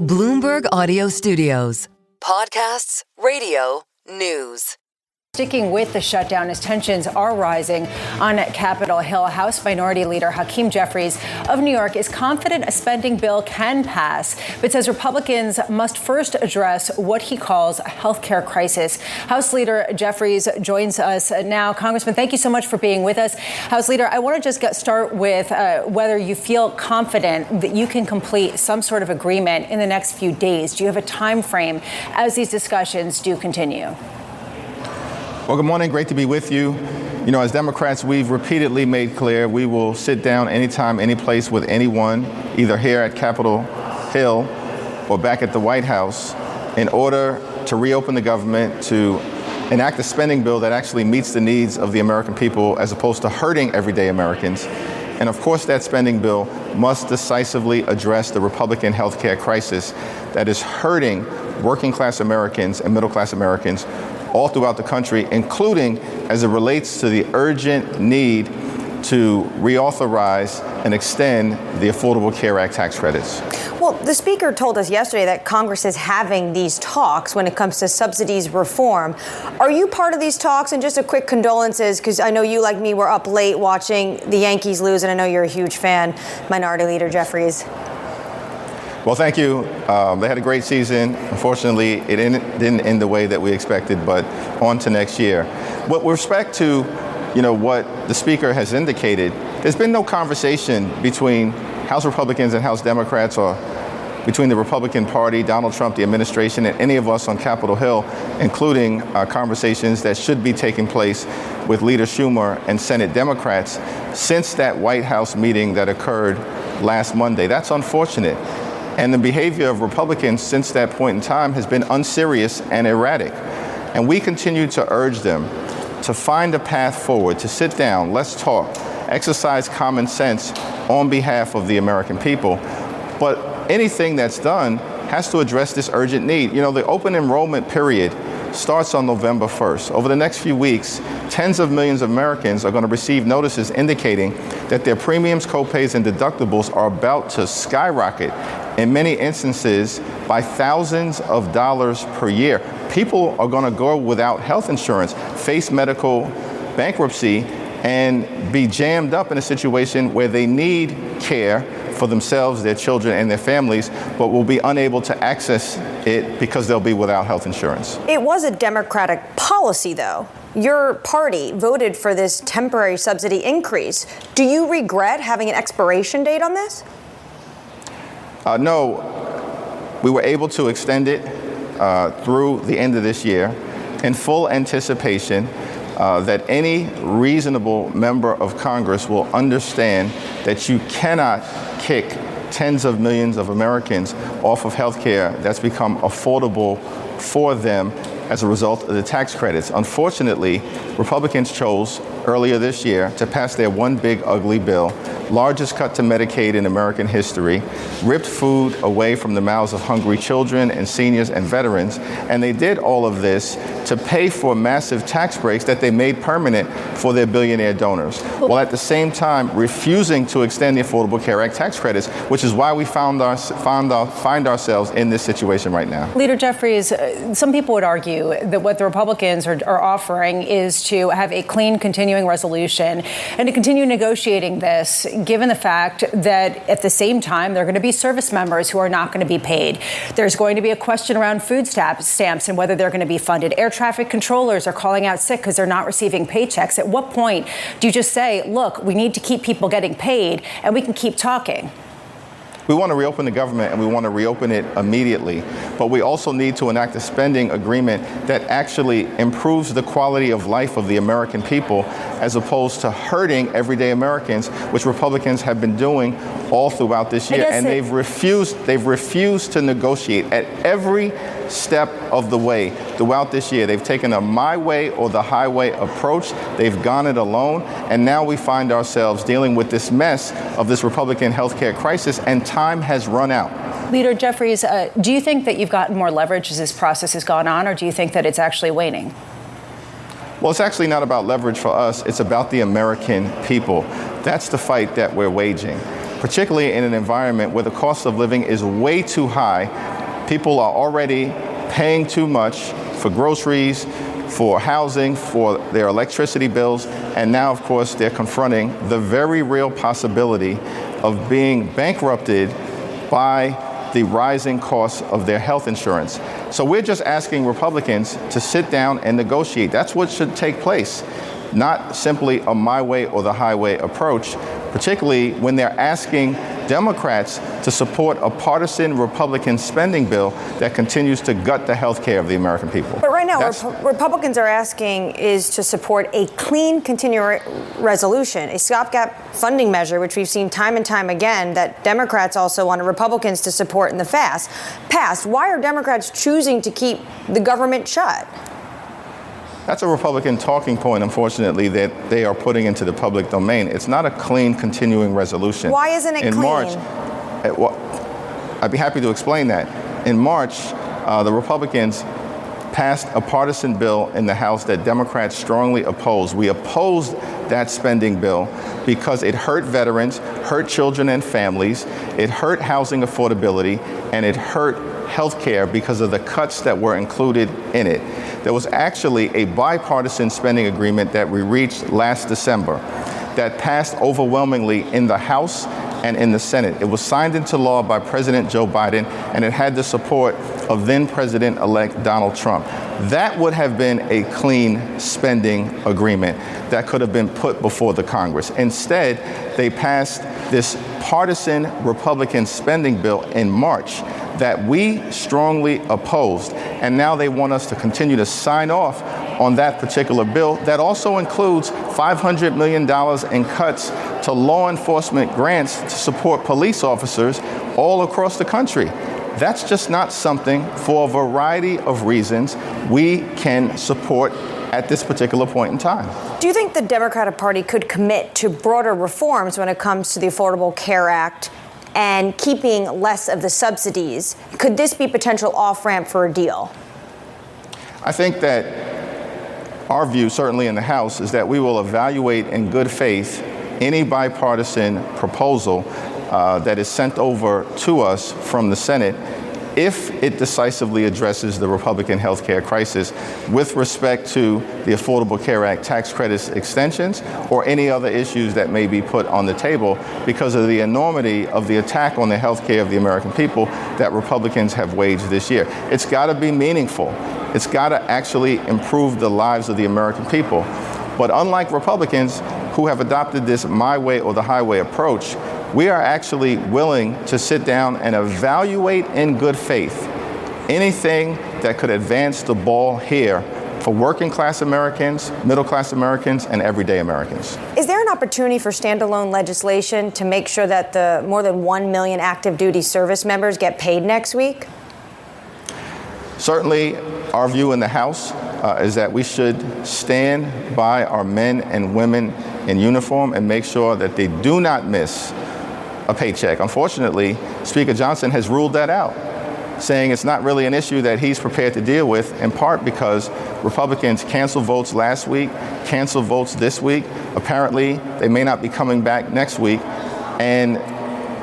Bloomberg Audio Studios. Podcasts, radio, news. Sticking with the shutdown as tensions are rising on Capitol Hill, House Minority Leader Hakeem Jeffries of New York is confident a spending bill can pass, but says Republicans must first address what he calls a health care crisis. House Leader Jeffries joins us now. Congressman, thank you so much for being with us. House Leader, I want to just start with whether you feel confident that you can complete some sort of agreement in the next few days. Do you have a time frame as these discussions do continue? Well, good morning. Great to be with you. You know, as Democrats, we've repeatedly made clear we will sit down anytime, any place with anyone, either here at Capitol Hill or back at the White House, in order to reopen the government, to enact a spending bill that actually meets the needs of the American people as opposed to hurting everyday Americans. And of course, that spending bill must decisively address the Republican health care crisis that is hurting working class Americans and middle class Americans all throughout the country, including as it relates to the urgent need to reauthorize and extend the Affordable Care Act tax credits. Well, the Speaker told us yesterday that Congress is having these talks when it comes to subsidies reform. Are you part of these talks? And just a quick condolences, because I know you, like me, were up late watching the Yankees lose, and I know you're a huge fan, Minority Leader Jeffries. Well, thank you. They had a great season. Unfortunately, it didn't end the way that we expected, but on to next year. With respect to, what the Speaker has indicated, there's been no conversation between House Republicans and House Democrats, or between the Republican Party, Donald Trump, the administration, and any of us on Capitol Hill, including conversations that should be taking place with Leader Schumer and Senate Democrats since that White House meeting that occurred last Monday. That's unfortunate. And the behavior of Republicans since that point in time has been unserious and erratic. And we continue to urge them to find a path forward, to sit down, let's talk, exercise common sense on behalf of the American people. But anything that's done has to address this urgent need. The open enrollment period starts on November 1st. Over the next few weeks, tens of millions of Americans are going to receive notices indicating that their premiums, copays, and deductibles are about to skyrocket, in many instances by thousands of dollars per year. People are going to go without health insurance, face medical bankruptcy, and be jammed up in a situation where they need care for themselves, their children, and their families, but will be unable to access it because they'll be without health insurance. It was a Democratic policy, though. Your party voted for this temporary subsidy increase. Do you regret having an expiration date on this? No. We were able to extend it through the end of this year in full anticipation that any reasonable member of Congress will understand that you cannot kick tens of millions of Americans off of health care that's become affordable for them as a result of the tax credits. Unfortunately, Republicans chose earlier this year to pass their one big ugly bill, largest cut to Medicaid in American history, ripped food away from the mouths of hungry children and seniors and veterans, and they did all of this to pay for massive tax breaks that they made permanent for their billionaire donors, while at the same time refusing to extend the Affordable Care Act tax credits, which is why we find ourselves in this situation right now. Leader Jeffries, some people would argue that what the Republicans are offering is to have a clean, continuing resolution and to continue negotiating this, given the fact that at the same time, there are going to be service members who are not going to be paid. There's going to be a question around food stamps and whether they're going to be funded. Air traffic controllers are calling out sick because they're not receiving paychecks. At what point do you just say, look, we need to keep people getting paid and we can keep talking? We want to reopen the government, and we want to reopen it immediately. But we also need to enact a spending agreement that actually improves the quality of life of the American people, as opposed to hurting everyday Americans, which Republicans have been doing all throughout this year. And they've refused to negotiate at every step of the way throughout this year. They've taken a my way or the highway approach. They've gone it alone. And now we find ourselves dealing with this mess of this Republican health care crisis, and time has run out. Leader Jeffries, do you think that you've gotten more leverage as this process has gone on, or do you think that it's actually waning? Well, it's actually not about leverage for us. It's about the American people. That's the fight that we're waging. particularly in an environment where the cost of living is way too high. People are already paying too much for groceries, for housing, for their electricity bills, and now, of course, they're confronting the very real possibility of being bankrupted by the rising costs of their health insurance. So we're just asking Republicans to sit down and negotiate. That's what should take place, not simply a my way or the highway approach, particularly when they're asking Democrats to support a partisan Republican spending bill that continues to gut the health care of the American people. But right now, Republicans are asking is to support a clean continuing resolution, a stopgap funding measure, which we've seen time and time again that Democrats also wanted Republicans to support in the past. Why are Democrats choosing to keep the government shut? That's a Republican talking point, unfortunately, that they are putting into the public domain. It's not a clean continuing resolution. Why isn't it clean? In March, I'd be happy to explain that. In March, the Republicans passed a partisan bill in the House that Democrats strongly opposed. We opposed that spending bill because it hurt veterans, hurt children and families, it hurt housing affordability, and it hurt health care because of the cuts that were included in it. There was actually a bipartisan spending agreement that we reached last December that passed overwhelmingly in the House and in the Senate. It was signed into law by President Joe Biden, and it had the support of then President-elect Donald Trump. That would have been a clean spending agreement that could have been put before the Congress. Instead, they passed this partisan Republican spending bill in March that we strongly opposed, and now they want us to continue to sign off on that particular bill that also includes $500 million in cuts to law enforcement grants to support police officers all across the country. That's just not something, for a variety of reasons, we can support at this particular point in time. Do you think the Democratic Party could commit to broader reforms when it comes to the Affordable Care Act and keeping less of the subsidies? Could this be potential off-ramp for a deal? I think that our view, certainly in the House, is that we will evaluate in good faith any bipartisan proposal that is sent over to us from the Senate if it decisively addresses the Republican health care crisis with respect to the Affordable Care Act tax credits extensions or any other issues that may be put on the table because of the enormity of the attack on the health care of the American people that Republicans have waged this year. It's got to be meaningful. It's got to actually improve the lives of the American people. But unlike Republicans who have adopted this my way or the highway approach, we are actually willing to sit down and evaluate in good faith anything that could advance the ball here for working class Americans, middle class Americans, and everyday Americans. Is there an opportunity for standalone legislation to make sure that the more than 1 million active duty service members get paid next week? Certainly, our view in the House is that we should stand by our men and women in uniform and make sure that they do not miss a paycheck. Unfortunately, Speaker Johnson has ruled that out, saying it's not really an issue that he's prepared to deal with, in part because Republicans canceled votes last week, canceled votes this week. Apparently, they may not be coming back next week. And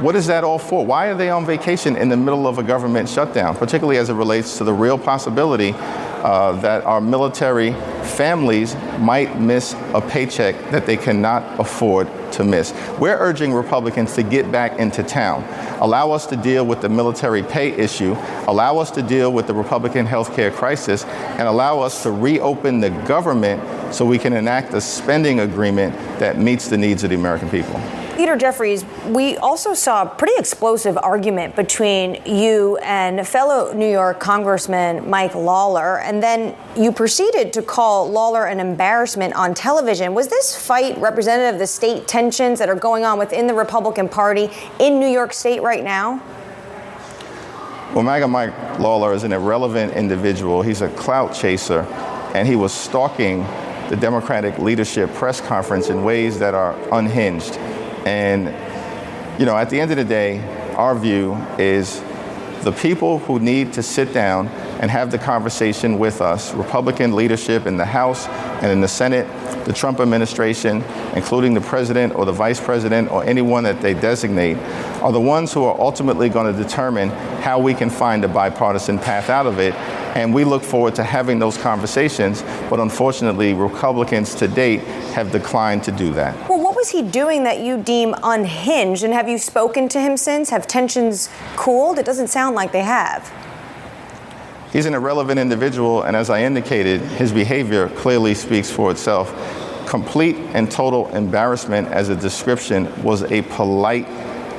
what is that all for? Why are they on vacation in the middle of a government shutdown, particularly as it relates to the real possibility that our military families might miss a paycheck that they cannot afford to miss? We're urging Republicans to get back into town, allow us to deal with the military pay issue, allow us to deal with the Republican health care crisis, and allow us to reopen the government so we can enact a spending agreement that meets the needs of the American people. Leader Jeffries, we also saw a pretty explosive argument between you and fellow New York Congressman Mike Lawler, and then you proceeded to call Lawler an embarrassment on television. Was this fight representative of the state tensions that are going on within the Republican Party in New York State right now? Well, MAGA Mike Lawler is an irrelevant individual. He's a clout chaser, and he was stalking the Democratic leadership press conference in ways that are unhinged. And, you know, at the end of the day, our view is The people who need to sit down and have the conversation with us, Republican leadership in the House and in the Senate, the Trump administration, including the president or the vice president or anyone that they designate, are the ones who are ultimately going to determine how we can find a bipartisan path out of it. And we look forward to having those conversations, but unfortunately, Republicans to date have declined to do that. Well, what was he doing that you deem unhinged? And have you spoken to him since? Have tensions cooled? It doesn't sound like they have. He's an irrelevant individual, and as I indicated, his behavior clearly speaks for itself. Complete and total embarrassment as a description was a polite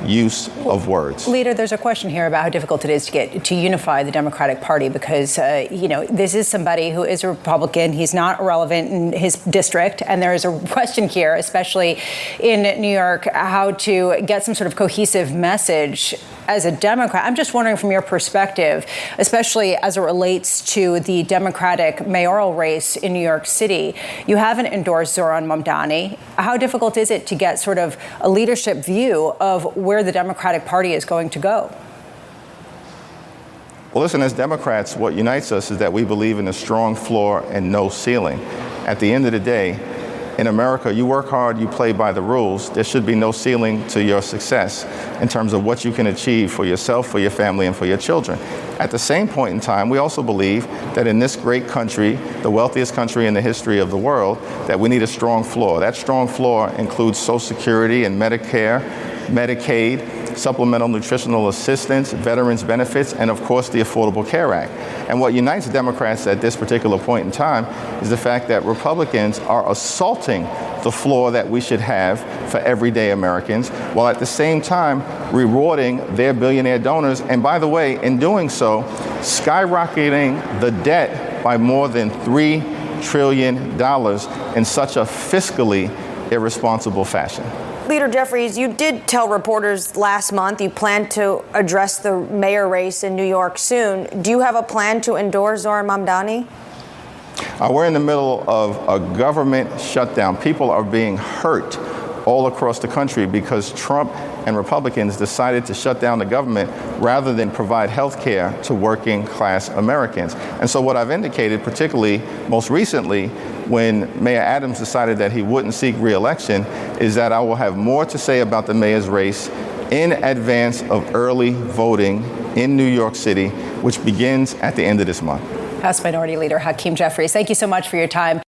use of words. Leader, there's a question here about how difficult it is to unify the Democratic Party because, this is somebody who is a Republican. He's not irrelevant in his district. And there is a question here, especially in New York, how to get some sort of cohesive message as a Democrat. I'm just wondering from your perspective, especially as it relates to the Democratic mayoral race in New York City, you haven't endorsed Zohran Mamdani. How difficult is it to get sort of a leadership view of where the Democratic Party is going to go? Well, listen, as Democrats, what unites us is that we believe in a strong floor and no ceiling. At the end of the day, in America, you work hard, you play by the rules. There should be no ceiling to your success in terms of what you can achieve for yourself, for your family, and for your children. At the same point in time, we also believe that in this great country, the wealthiest country in the history of the world, that we need a strong floor. That strong floor includes Social Security and Medicare, Medicaid, supplemental nutritional assistance, veterans benefits, and of course the Affordable Care Act. And what unites Democrats at this particular point in time is the fact that Republicans are assaulting the floor that we should have for everyday Americans, while at the same time rewarding their billionaire donors. And by the way, in doing so, skyrocketing the debt by more than $3 trillion in such a fiscally irresponsible fashion. Leader Jeffries, you did tell reporters last month you plan to address the mayor race in New York soon. Do you have a plan to endorse Zohran Mamdani? We're in the middle of a government shutdown. People are being hurt all across the country because Trump and Republicans decided to shut down the government rather than provide health care to working class Americans. And so what I've indicated, particularly most recently, when Mayor Adams decided that he wouldn't seek re-election, is that I will have more to say about the mayor's race in advance of early voting in New York City, which begins at the end of this month. House Minority Leader Hakeem Jeffries, thank you so much for your time.